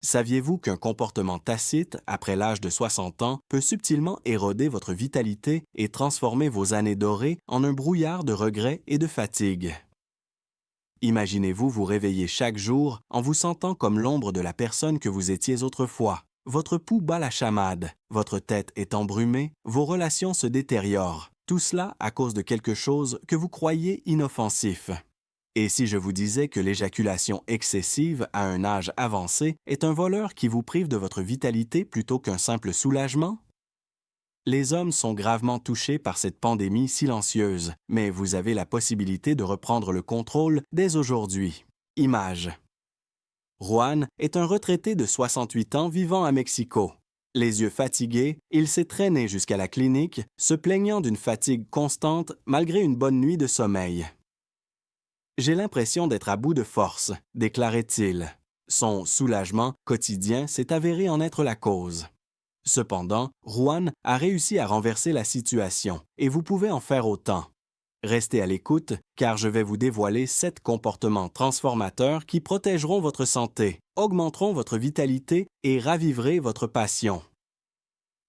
Saviez-vous qu'un comportement tacite, après l'âge de 60 ans, peut subtilement éroder votre vitalité et transformer vos années dorées en un brouillard de regrets et de fatigue? Imaginez-vous vous réveiller chaque jour en vous sentant comme l'ombre de la personne que vous étiez autrefois. Votre pouls bat la chamade, votre tête est embrumée, vos relations se détériorent. Tout cela à cause de quelque chose que vous croyez inoffensif. Et si je vous disais que l'éjaculation excessive à un âge avancé est un voleur qui vous prive de votre vitalité plutôt qu'un simple soulagement? Les hommes sont gravement touchés par cette pandémie silencieuse, mais vous avez la possibilité de reprendre le contrôle dès aujourd'hui. Image. Juan est un retraité de 68 ans vivant à Mexico. Les yeux fatigués, il s'est traîné jusqu'à la clinique, se plaignant d'une fatigue constante malgré une bonne nuit de sommeil. J'ai l'impression d'être à bout de force, déclarait-il. Son soulagement quotidien s'est avéré en être la cause. Cependant, Juan a réussi à renverser la situation, et vous pouvez en faire autant. Restez à l'écoute, car je vais vous dévoiler 7 comportements transformateurs qui protégeront votre santé, augmenteront votre vitalité et raviverez votre passion.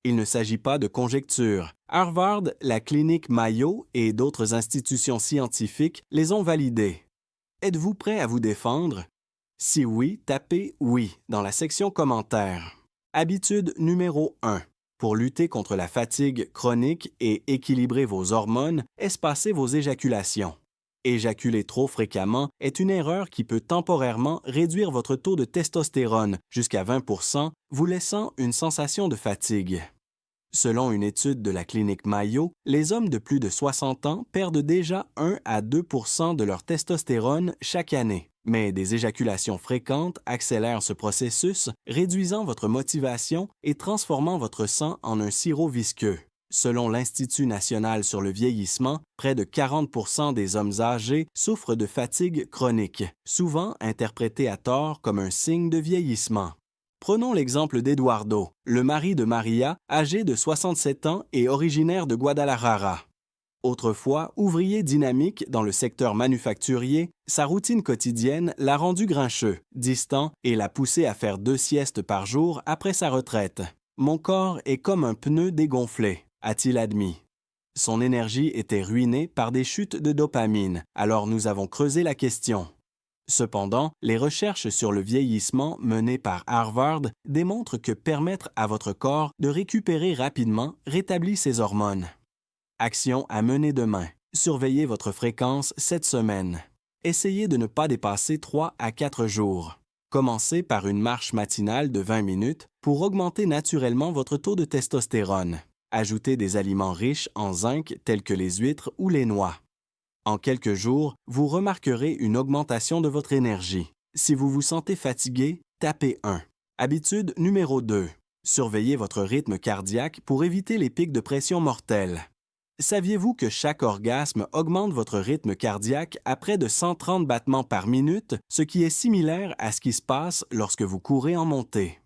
Il ne s'agit pas de conjectures. Harvard, la clinique Mayo et d'autres institutions scientifiques les ont validées. Êtes-vous prêt à vous défendre? Si oui, tapez «Oui» dans la section commentaires. Habitude numéro 1. Pour lutter contre la fatigue chronique et équilibrer vos hormones, espacez vos éjaculations. Éjaculer trop fréquemment est une erreur qui peut temporairement réduire votre taux de testostérone jusqu'à 20%, vous laissant une sensation de fatigue. Selon une étude de la clinique Mayo, les hommes de plus de 60 ans perdent déjà 1 à 2% de leur testostérone chaque année. Mais des éjaculations fréquentes accélèrent ce processus, réduisant votre motivation et transformant votre sang en un sirop visqueux. Selon l'Institut national sur le vieillissement, près de 40% des hommes âgés souffrent de fatigue chronique, souvent interprétée à tort comme un signe de vieillissement. Prenons l'exemple d'Eduardo, le mari de Maria, âgé de 67 ans et originaire de Guadalajara. Autrefois ouvrier dynamique dans le secteur manufacturier, sa routine quotidienne l'a rendu grincheux, distant et l'a poussé à faire 2 siestes par jour après sa retraite. « Mon corps est comme un pneu dégonflé », a-t-il admis. Son énergie était ruinée par des chutes de dopamine, alors nous avons creusé la question. Cependant, les recherches sur le vieillissement menées par Harvard démontrent que permettre à votre corps de récupérer rapidement rétablit ses hormones. Action à mener demain. Surveillez votre fréquence cette semaine. Essayez de ne pas dépasser 3 à 4 jours. Commencez par une marche matinale de 20 minutes pour augmenter naturellement votre taux de testostérone. Ajoutez des aliments riches en zinc tels que les huîtres ou les noix. En quelques jours, vous remarquerez une augmentation de votre énergie. Si vous vous sentez fatigué, tapez 1. Habitude numéro 2. Surveillez votre rythme cardiaque pour éviter les pics de pression mortels. Saviez-vous que chaque orgasme augmente votre rythme cardiaque à près de 130 battements par minute, ce qui est similaire à ce qui se passe lorsque vous courez en montée?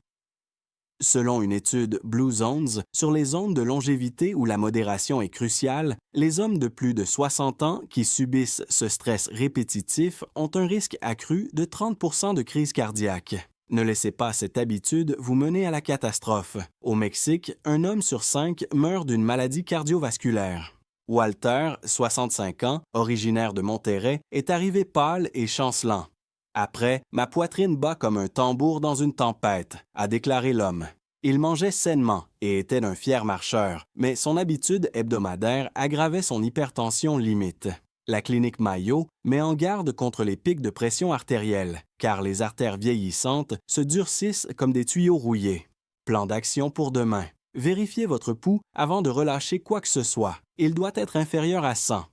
Selon une étude Blue Zones sur les zones de longévité où la modération est cruciale, les hommes de plus de 60 ans qui subissent ce stress répétitif ont un risque accru de 30% de crise cardiaque. Ne laissez pas cette habitude vous mener à la catastrophe. Au Mexique, un homme sur 5 meurt d'une maladie cardiovasculaire. Walter, 65 ans, originaire de Monterrey, est arrivé pâle et chancelant. Après, ma poitrine bat comme un tambour dans une tempête, a déclaré l'homme. Il mangeait sainement et était un fier marcheur, mais son habitude hebdomadaire aggravait son hypertension limite. La clinique Mayo met en garde contre les pics de pression artérielle, car les artères vieillissantes se durcissent comme des tuyaux rouillés. Plan d'action pour demain. Vérifiez votre pouls avant de relâcher quoi que ce soit. Il doit être inférieur à 100.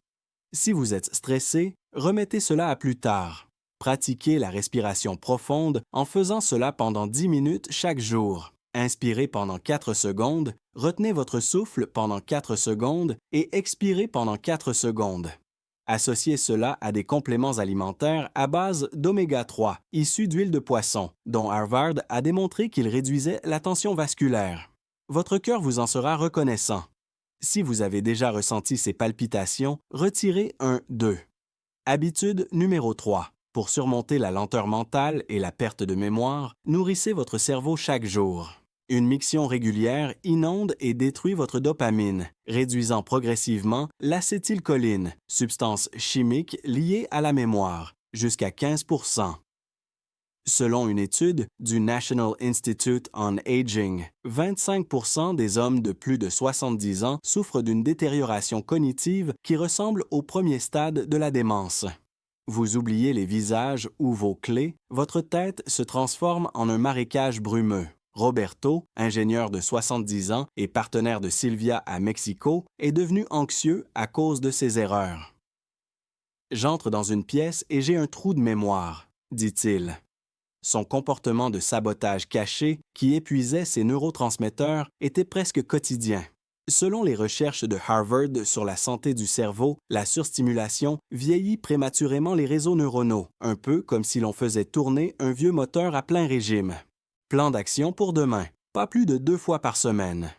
Si vous êtes stressé, remettez cela à plus tard. Pratiquez la respiration profonde en faisant cela pendant 10 minutes chaque jour. Inspirez pendant 4 secondes, retenez votre souffle pendant 4 secondes et expirez pendant 4 secondes. Associez cela à des compléments alimentaires à base d'oméga 3, issus d'huile de poisson, dont Harvard a démontré qu'ils réduisaient la tension vasculaire. Votre cœur vous en sera reconnaissant. Si vous avez déjà ressenti ces palpitations, retirez un 2. Habitude numéro 3. Pour surmonter la lenteur mentale et la perte de mémoire, nourrissez votre cerveau chaque jour. Une miction régulière inonde et détruit votre dopamine, réduisant progressivement l'acétylcholine, substance chimique liée à la mémoire, jusqu'à 15%. Selon une étude du National Institute on Aging, 25% des hommes de plus de 70 ans souffrent d'une détérioration cognitive qui ressemble au premier stade de la démence. Vous oubliez les visages ou vos clés, votre tête se transforme en un marécage brumeux. Roberto, ingénieur de 70 ans et partenaire de Sylvia à Mexico, est devenu anxieux à cause de ses erreurs. J'entre dans une pièce et j'ai un trou de mémoire, dit-il. Son comportement de sabotage caché, qui épuisait ses neurotransmetteurs, était presque quotidien. Selon les recherches de Harvard sur la santé du cerveau, la surstimulation vieillit prématurément les réseaux neuronaux, un peu comme si l'on faisait tourner un vieux moteur à plein régime. Plan d'action pour demain, pas plus de 2 fois par semaine.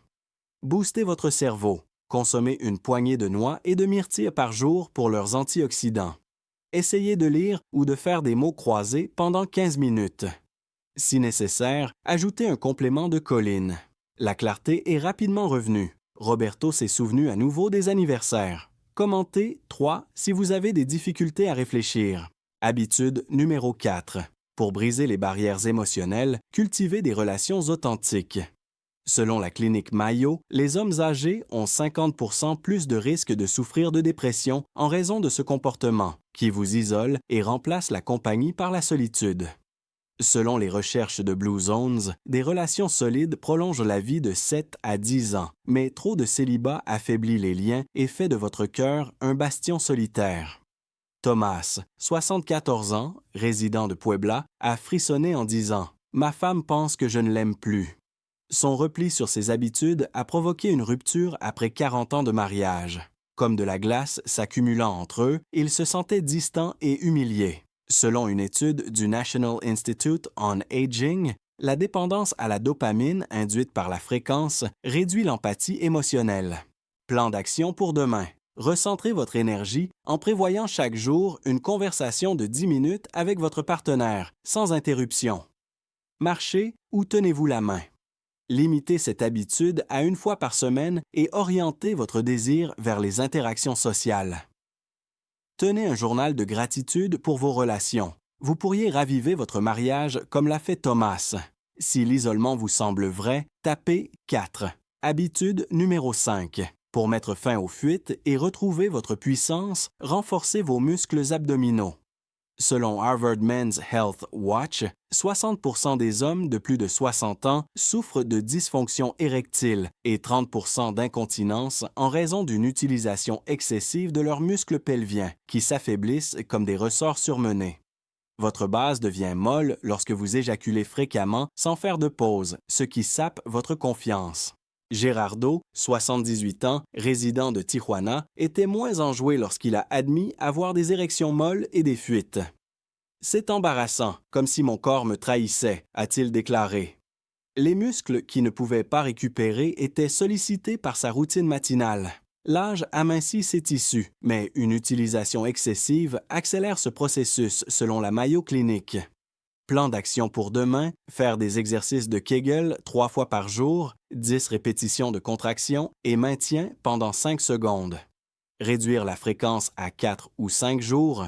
Boostez votre cerveau. Consommez une poignée de noix et de myrtilles par jour pour leurs antioxydants. Essayez de lire ou de faire des mots croisés pendant 15 minutes. Si nécessaire, ajoutez un complément de choline. La clarté est rapidement revenue. Roberto s'est souvenu à nouveau des anniversaires. Commentez 3 si vous avez des difficultés à réfléchir. Habitude numéro 4. Pour briser les barrières émotionnelles, cultivez des relations authentiques. Selon la clinique Mayo, les hommes âgés ont 50% plus de risque de souffrir de dépression en raison de ce comportement, qui vous isole et remplace la compagnie par la solitude. Selon les recherches de Blue Zones, des relations solides prolongent la vie de 7 à 10 ans, mais trop de célibat affaiblit les liens et fait de votre cœur un bastion solitaire. Thomas, 74 ans, résident de Puebla, a frissonné en disant « Ma femme pense que je ne l'aime plus ». Son repli sur ses habitudes a provoqué une rupture après 40 ans de mariage. Comme de la glace s'accumulant entre eux, ils se sentaient distants et humiliés. Selon une étude du National Institute on Aging, la dépendance à la dopamine induite par la fréquence réduit l'empathie émotionnelle. Plan d'action pour demain. Recentrez votre énergie en prévoyant chaque jour une conversation de 10 minutes avec votre partenaire, sans interruption. Marchez ou tenez-vous la main. Limitez cette habitude à 1 fois par semaine et orientez votre désir vers les interactions sociales. Tenez un journal de gratitude pour vos relations. Vous pourriez raviver votre mariage comme l'a fait Thomas. Si l'isolement vous semble vrai, tapez 4. Habitude numéro 5. Pour mettre fin aux fuites et retrouver votre puissance, renforcez vos muscles abdominaux. Selon Harvard Men's Health Watch, 60% des hommes de plus de 60 ans souffrent de dysfonction érectile et 30% d'incontinence en raison d'une utilisation excessive de leurs muscles pelviens qui s'affaiblissent comme des ressorts surmenés. Votre base devient molle lorsque vous éjaculez fréquemment sans faire de pause, ce qui sape votre confiance. Gerardo, 78 ans, résident de Tijuana, était moins enjoué lorsqu'il a admis avoir des érections molles et des fuites. « C'est embarrassant, comme si mon corps me trahissait », a-t-il déclaré. Les muscles qui ne pouvaient pas récupérer étaient sollicités par sa routine matinale. L'âge amincit ses tissus, mais une utilisation excessive accélère ce processus selon la Mayo Clinic. Plan d'action pour demain, faire des exercices de Kegel 3 fois par jour, 10 répétitions de contraction et maintien pendant 5 secondes. Réduire la fréquence à 4 ou 5 jours.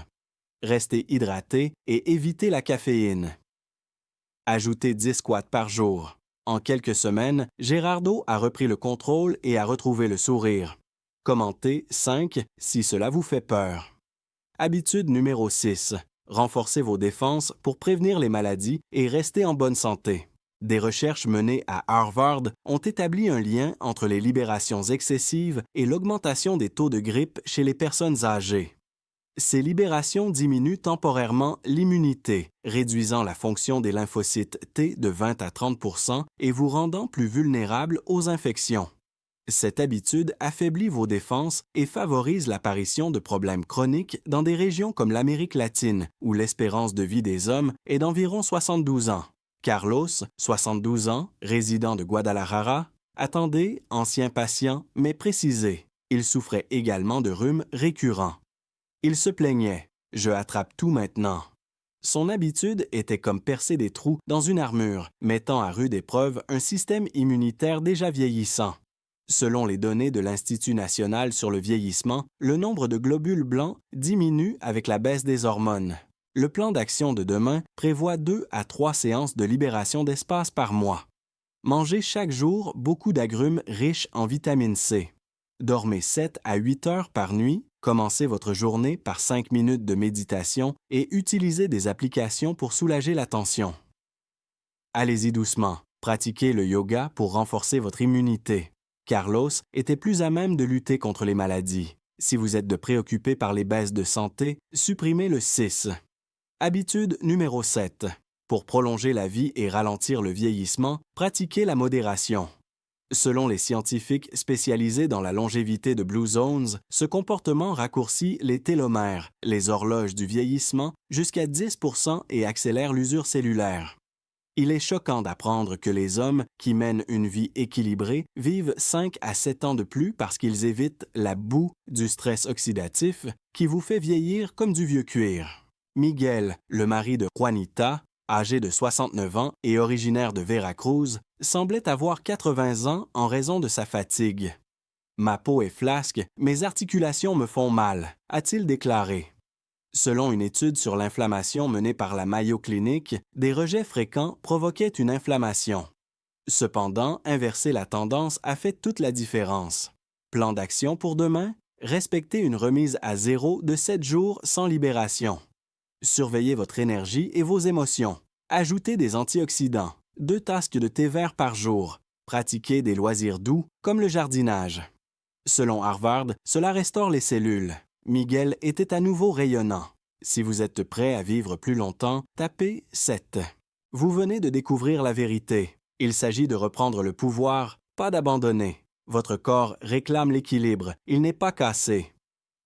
Rester hydraté et éviter la caféine. Ajouter 10 squats par jour. En quelques semaines, Gerardo a repris le contrôle et a retrouvé le sourire. Commentez 5 si cela vous fait peur. Habitude numéro 6. Renforcez vos défenses pour prévenir les maladies et rester en bonne santé. Des recherches menées à Harvard ont établi un lien entre les libérations excessives et l'augmentation des taux de grippe chez les personnes âgées. Ces libérations diminuent temporairement l'immunité, réduisant la fonction des lymphocytes T de 20 à 30% et vous rendant plus vulnérable aux infections. Cette habitude affaiblit vos défenses et favorise l'apparition de problèmes chroniques dans des régions comme l'Amérique latine, où l'espérance de vie des hommes est d'environ 72 ans. Carlos, 72 ans, résident de Guadalajara, attendez, ancien patient, mais précisez. Il souffrait également de rhume récurrent. Il se plaignait « Je attrape tout maintenant ». Son habitude était comme percer des trous dans une armure, mettant à rude épreuve un système immunitaire déjà vieillissant. Selon les données de l'Institut national sur le vieillissement, le nombre de globules blancs diminue avec la baisse des hormones. Le plan d'action de demain prévoit 2 à 3 séances de libération d'espace par mois. Mangez chaque jour beaucoup d'agrumes riches en vitamine C. Dormez 7 à 8 heures par nuit, commencez votre journée par 5 minutes de méditation et utilisez des applications pour soulager la tension. Allez-y doucement, pratiquez le yoga pour renforcer votre immunité. Carlos était plus à même de lutter contre les maladies. Si vous êtes préoccupé par les baisses de santé, supprimez le 6. Habitude numéro 7. Pour prolonger la vie et ralentir le vieillissement, pratiquez la modération. Selon les scientifiques spécialisés dans la longévité de Blue Zones, ce comportement raccourcit les télomères, les horloges du vieillissement, jusqu'à 10% et accélère l'usure cellulaire. Il est choquant d'apprendre que les hommes qui mènent une vie équilibrée vivent 5 à 7 ans de plus parce qu'ils évitent la boue du stress oxydatif qui vous fait vieillir comme du vieux cuir. Miguel, le mari de Juanita, âgé de 69 ans et originaire de Veracruz, semblait avoir 80 ans en raison de sa fatigue. « Ma peau est flasque, mes articulations me font mal », a-t-il déclaré. Selon une étude sur l'inflammation menée par la Mayo Clinic, des rejets fréquents provoquaient une inflammation. Cependant, inverser la tendance a fait toute la différence. Plan d'action pour demain? Respectez une remise à 0 de 7 jours sans libération. Surveillez votre énergie et vos émotions. Ajoutez des antioxydants. 2 tasses de thé vert par jour. Pratiquez des loisirs doux comme le jardinage. Selon Harvard, cela restaure les cellules. Miguel était à nouveau rayonnant. Si vous êtes prêt à vivre plus longtemps, tapez 7. Vous venez de découvrir la vérité. Il s'agit de reprendre le pouvoir, pas d'abandonner. Votre corps réclame l'équilibre, il n'est pas cassé.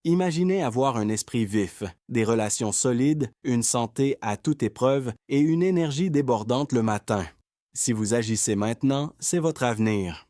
Imaginez avoir un esprit vif, des relations solides, une santé à toute épreuve et une énergie débordante le matin. Si vous agissez maintenant, c'est votre avenir.